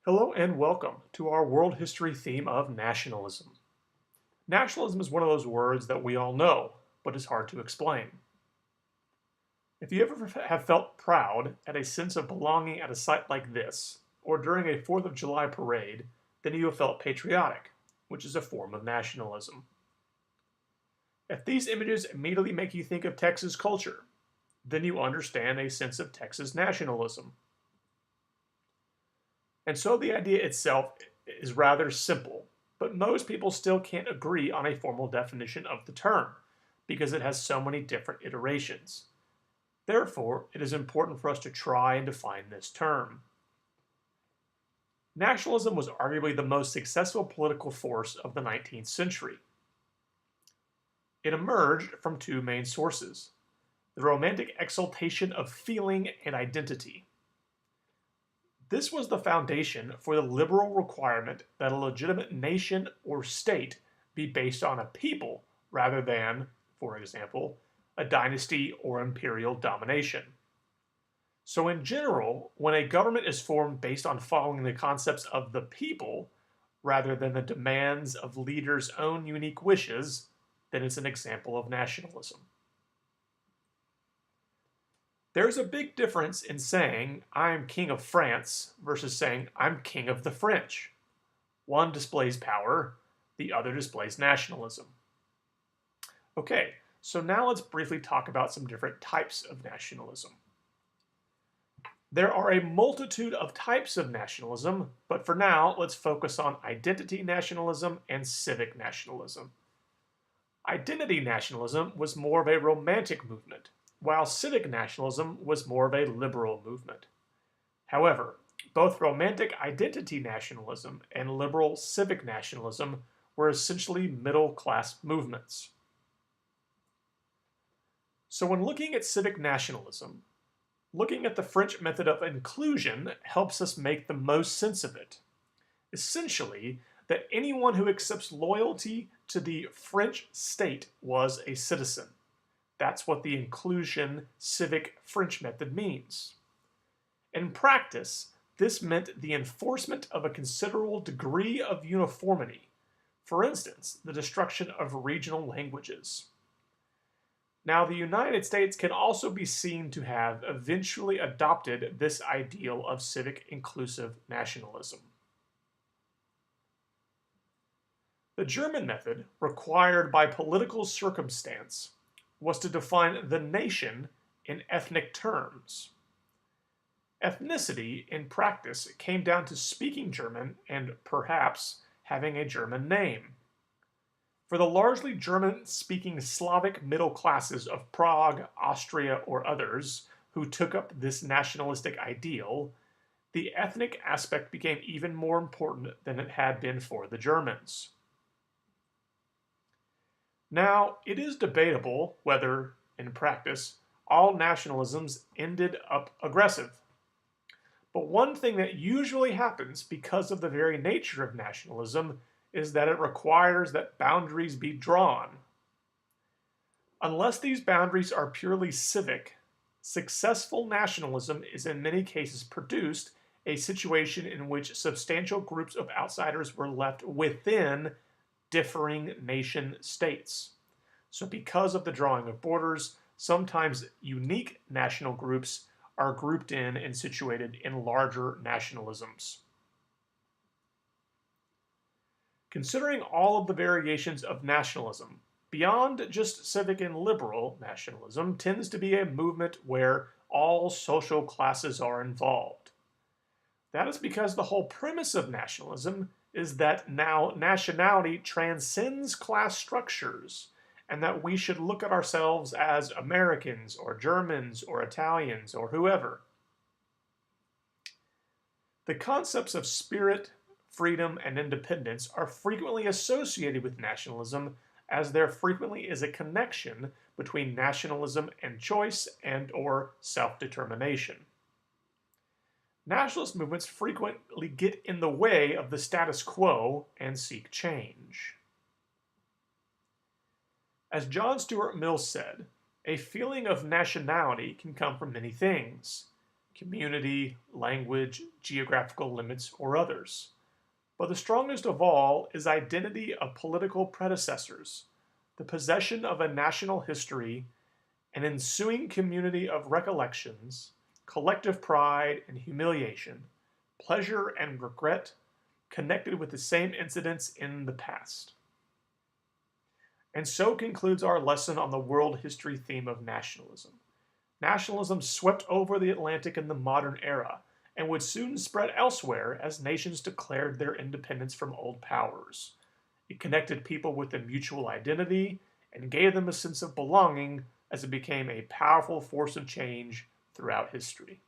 Hello and welcome to our world history theme of nationalism. Nationalism is one of those words that we all know, but is hard to explain. If you ever have felt proud at a sense of belonging at a site like this, or during a 4th of July parade, then you have felt patriotic, which is a form of nationalism. If these images immediately make you think of Texas culture, then you understand a sense of Texas nationalism. And so the idea itself is rather simple, but most people still can't agree on a formal definition of the term because it has so many different iterations. Therefore, it is important for us to try and define this term. Nationalism was arguably the most successful political force of the 19th century. It emerged from two main sources: the Romantic exaltation of feeling and identity. This was the foundation for the liberal requirement that a legitimate nation or state be based on a people rather than, for example, a dynasty or imperial domination. So in general, when a government is formed based on following the concepts of the people rather than the demands of leaders' own unique wishes, then it's an example of nationalism. There's a big difference in saying, I'm king of France, versus saying, I'm king of the French. One displays power, the other displays nationalism. Okay, so now let's briefly talk about some different types of nationalism. There are a multitude of types of nationalism, but for now, let's focus on identity nationalism and civic nationalism. Identity nationalism was more of a romantic movement, while civic nationalism was more of a liberal movement. However, both romantic identity nationalism and liberal civic nationalism were essentially middle-class movements. So when looking at civic nationalism, looking at the French method of inclusion helps us make the most sense of it. Essentially, that anyone who accepts loyalty to the French state was a citizen. That's what the inclusion civic French method means. In practice, this meant the enforcement of a considerable degree of uniformity. For instance, the destruction of regional languages. Now, the United States can also be seen to have eventually adopted this ideal of civic inclusive nationalism. The German method, required by political circumstance, was to define the nation in ethnic terms. Ethnicity, in practice, came down to speaking German and perhaps having a German name. For the largely German-speaking Slavic middle classes of Prague, Austria, or others who took up this nationalistic ideal, the ethnic aspect became even more important than it had been for the Germans. Now, it is debatable whether, in practice, all nationalisms ended up aggressive. But one thing that usually happens because of the very nature of nationalism is that it requires that boundaries be drawn. Unless these boundaries are purely civic, successful nationalism is in many cases produced a situation in which substantial groups of outsiders were left within differing nation states. So because of the drawing of borders, sometimes unique national groups are grouped in and situated in larger nationalisms. Considering all of the variations of nationalism, beyond just civic and liberal nationalism tends to be a movement where all social classes are involved. That is because the whole premise of nationalism is that now nationality transcends class structures and that we should look at ourselves as Americans or Germans or Italians or whoever. The concepts of spirit, freedom, and independence are frequently associated with nationalism, as there frequently is a connection between nationalism and choice and/or self-determination. Nationalist movements frequently get in the way of the status quo and seek change. As John Stuart Mill said, a feeling of nationality can come from many things: community, language, geographical limits, or others. But the strongest of all is identity of political predecessors, the possession of a national history, an ensuing community of recollections, collective pride and humiliation, pleasure and regret, connected with the same incidents in the past. And so concludes our lesson on the world history theme of nationalism. Nationalism swept over the Atlantic in the modern era and would soon spread elsewhere as nations declared their independence from old powers. It connected people with a mutual identity and gave them a sense of belonging as it became a powerful force of change throughout history.